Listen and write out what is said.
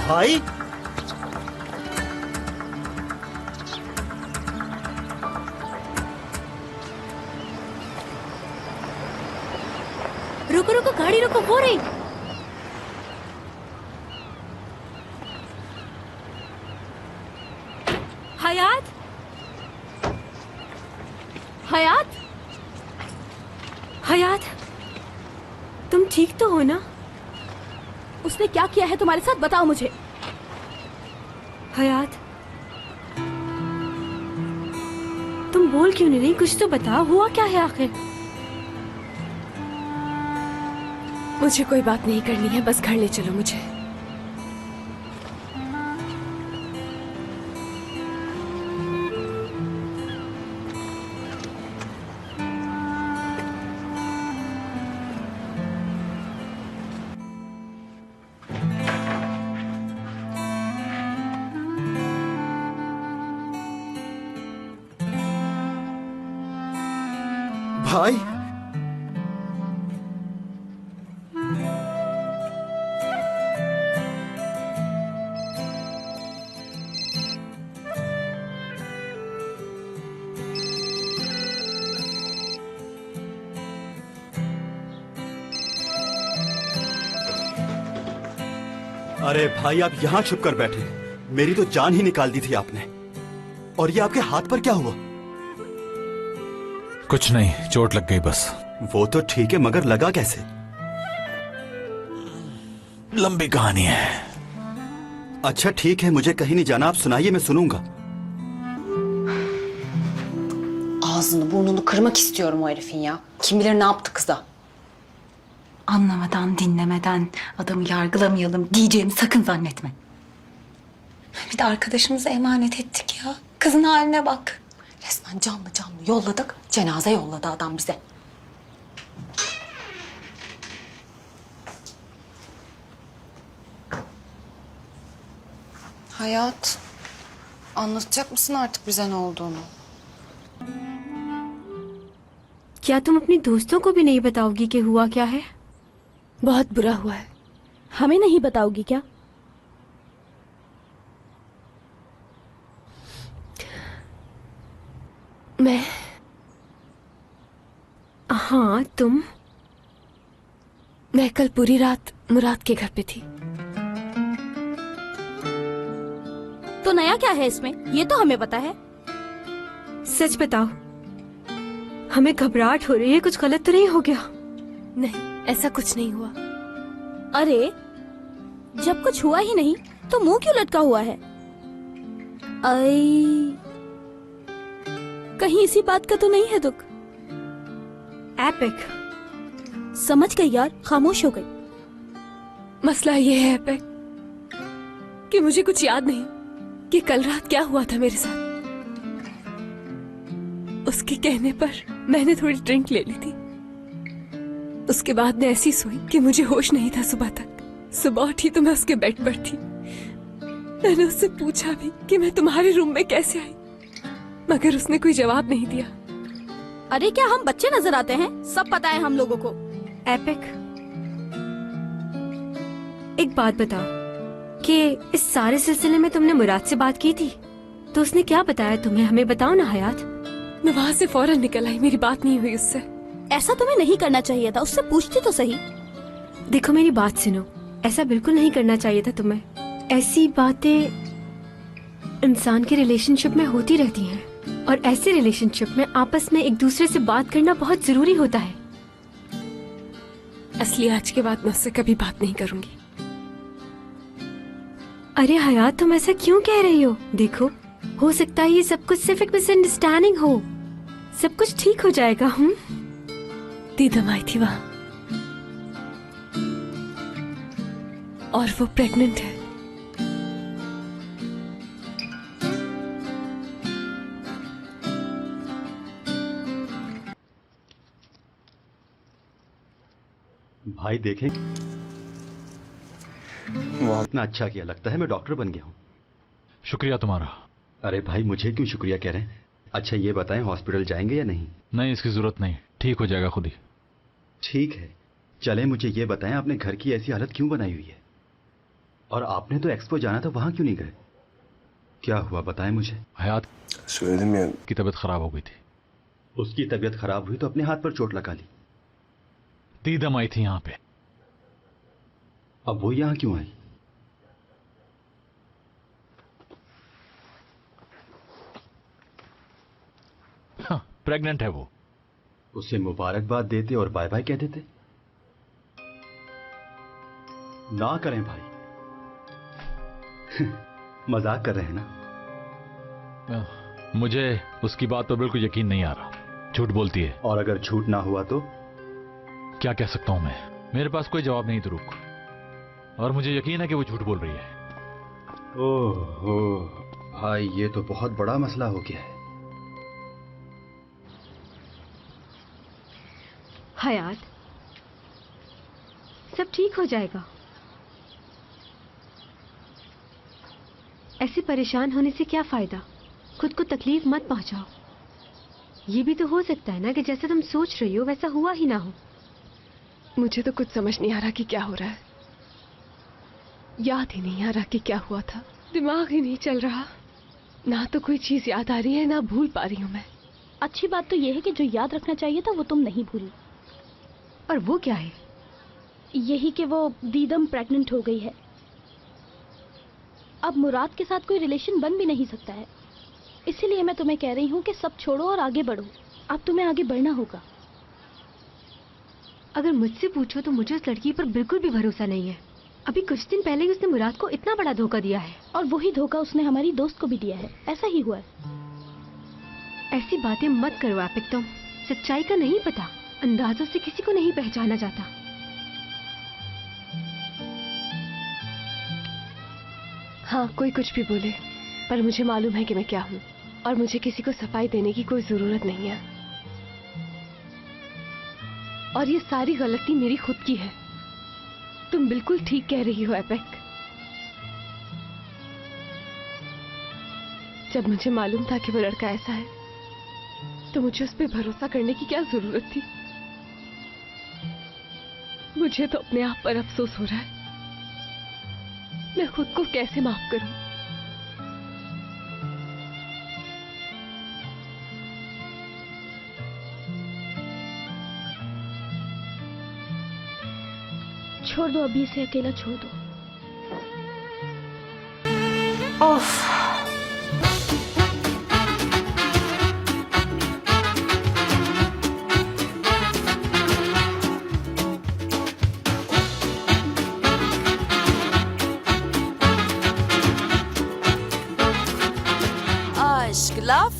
भाई रुको रुको, गाड़ी रुको, हो रही। हयात, हयात, हयात, तुम ठीक तो हो ना? उसने क्या किया है तुम्हारे साथ, बताओ मुझे। हयात, तुम बोल क्यों नहीं रही? कुछ तो बताओ, हुआ क्या है आखिर? मुझे कोई बात नहीं करनी है, बस घर ले चलो मुझे। भाई अरे भाई, आप यहाँ छुप कर बैठे, मेरी तो जान ही निकाल दी थी आपने। और ये आपके हाथ पर क्या हुआ? कुछ नहीं, चोट लग गई बस। वो तो ठीक है, मगर लगा कैसे? लंबी कहानी है। अच्छा ठीक है, मुझे कहीं नहीं जाना, आप सुनाइए, मैं सुनूंगा। Ağzını burnunu kırmak istiyorum o herifin ya. Kim bilir ne yaptı kıza. Anlamadan, dinlemeden adamı yargılamayalım diyeceğimi sakın zannetme. Bir de arkadaşımıza emanet ettik ya. Kızın haline bak. Resmen canlı canlı yolladık. Cenaze yolladı adam bize. Hayat, anlatacak mısın artık bize ne olduğunu? क्या तुम अपनी दोस्तों को भी नहीं बताओगी कि हुआ क्या है? बहुत बुरा हुआ है। हमें नहीं बताओगी क्या? मैं हाँ, तुम? मैं कल पूरी रात मुराद के घर पे थी। तो नया क्या है इसमें? ये तो हमें पता है। सच बताओ, हमें घबराहट हो रही है, कुछ गलत तो नहीं हो गया? नहीं, ऐसा कुछ नहीं हुआ। अरे, जब कुछ हुआ ही नहीं तो मुंह क्यों लटका हुआ है? कहीं इसी बात का तो नहीं है दुख? एपिक, समझ गई यार, खामोश हो गई। मसला ये है एपिक कि मुझे कुछ याद नहीं कि कल रात क्या हुआ था मेरे साथ। उसके कहने पर मैंने थोड़ी ड्रिंक ले ली थी। उसके बाद मैं ऐसी सोई कि मुझे होश नहीं था सुबह तक। सुबह उठी तो मैं उसके बेड पर थी। मैंने उससे पूछा भी कि मैं तुम्हारे रूम में कैसे आई, मगर उसने कोई जवाब नहीं दिया। अरे क्या हम बच्चे नजर आते हैं? सब पता है हम लोगों को। एपिक, एक बात बताओ कि इस सारे सिलसिले में तुमने मुराद से बात की थी? तो उसने क्या बताया तुम्हें? हमें बताओ ना हयात। मैं वहां से फौरन निकल आई, मेरी बात नहीं हुई उससे। ऐसा तुम्हें नहीं करना चाहिए था, उससे पूछती तो सही। देखो मेरी बात सुनो, ऐसा बिल्कुल नहीं करना चाहिए था तुम्हें। ऐसी बातें इंसान के रिलेशनशिप में होती रहती हैं, और ऐसे रिलेशनशिप में आपस में एक दूसरे से बात करना बहुत जरूरी होता है। असली आज के बाद मैं उससे कभी बात नहीं करूंगी। अरे हयात, तुम ऐसा क्यों कह रही हो? देखो, हो सकता है ये सब कुछ सिर्फ एक मिसअंडरस्टैंडिंग हो। सब कुछ ठीक हो जाएगा। दीदम आई थी वहां और वो प्रेग्नेंट है। भाई देखें, वाह, इतना अच्छा किया, लगता है मैं डॉक्टर बन गया हूँ। शुक्रिया तुम्हारा। अरे भाई, मुझे क्यों शुक्रिया कह रहे हैं? अच्छा ये बताएं, हॉस्पिटल जाएंगे या नहीं? नहीं, इसकी जरूरत नहीं, ठीक हो जाएगा खुद ही। ठीक है, चले मुझे ये बताएं, आपने घर की ऐसी हालत क्यों बनाई हुई है? और आपने तो एक्सपो जाना था, वहां क्यों नहीं गए? क्या हुआ बताएं मुझे। हयात Söyledim ya, की तबीयत खराब हो गई थी। उसकी तबीयत खराब हुई तो अपने हाथ पर चोट लगा ली। दीदम आई थी यहाँ पे। अब वो यहां क्यों आई? हाँ, प्रेग्नेंट है वो। उसे मुबारकबाद देते और बाय बाय कह देते। ना करें भाई। मजाक कर रहे हैं ना? मुझे उसकी बात पर बिल्कुल यकीन नहीं आ रहा। झूठ बोलती है। और अगर झूठ ना हुआ तो? क्या कह सकता हूं मैं? मेरे पास कोई जवाब नहीं, तो रुक। और मुझे यकीन है कि वो झूठ बोल रही है। ओहो भाई, ये तो बहुत बड़ा मसला हो गया है। हयात, सब ठीक हो जाएगा। ऐसे परेशान होने से क्या फायदा? खुद को तकलीफ मत पहुंचाओ। ये भी तो हो सकता है ना कि जैसा तुम सोच रही हो वैसा हुआ ही ना हो। मुझे तो कुछ समझ नहीं आ रहा कि क्या हो रहा है। याद ही नहीं आ रहा कि क्या हुआ था। दिमाग ही नहीं चल रहा। ना तो कोई चीज याद आ रही है, ना भूल पा रही हूँ मैं। अच्छी बात तो यह है कि जो याद रखना चाहिए था वो तुम नहीं भूली। और वो क्या है? यही कि वो दीदम प्रेग्नेंट हो गई है। अब मुराद के साथ कोई रिलेशन बन भी नहीं सकता है। इसीलिए मैं तुम्हें कह रही हूँ कि सब छोड़ो और आगे बढ़ो। अब तुम्हें आगे बढ़ना होगा। अगर मुझसे पूछो तो मुझे उस लड़की पर बिल्कुल भी भरोसा नहीं है। अभी कुछ दिन पहले ही उसने मुराद को इतना बड़ा धोखा दिया है। और वही धोखा उसने हमारी दोस्त को भी दिया है। ऐसा ही हुआ है। ऐसी बातें मत करो एपिक, तुम सच्चाई का नहीं पता। अंदाजों से किसी को नहीं पहचाना जाता। हाँ, कोई कुछ भी बोले, पर मुझे मालूम है कि मैं क्या हूँ। और मुझे किसी को सफाई देने की कोई जरूरत नहीं है। और ये सारी गलती मेरी खुद की है। तुम बिल्कुल ठीक कह रही हो एपिक। जब मुझे मालूम था कि वो लड़का ऐसा है, तो मुझे उस पर भरोसा करने की क्या जरूरत थी? मुझे तो अपने आप पर अफसोस हो रहा है। मैं खुद को कैसे माफ करूं? छोड़ दो, अभी इसे अकेला छोड़ दो। ओफ। Aşk laf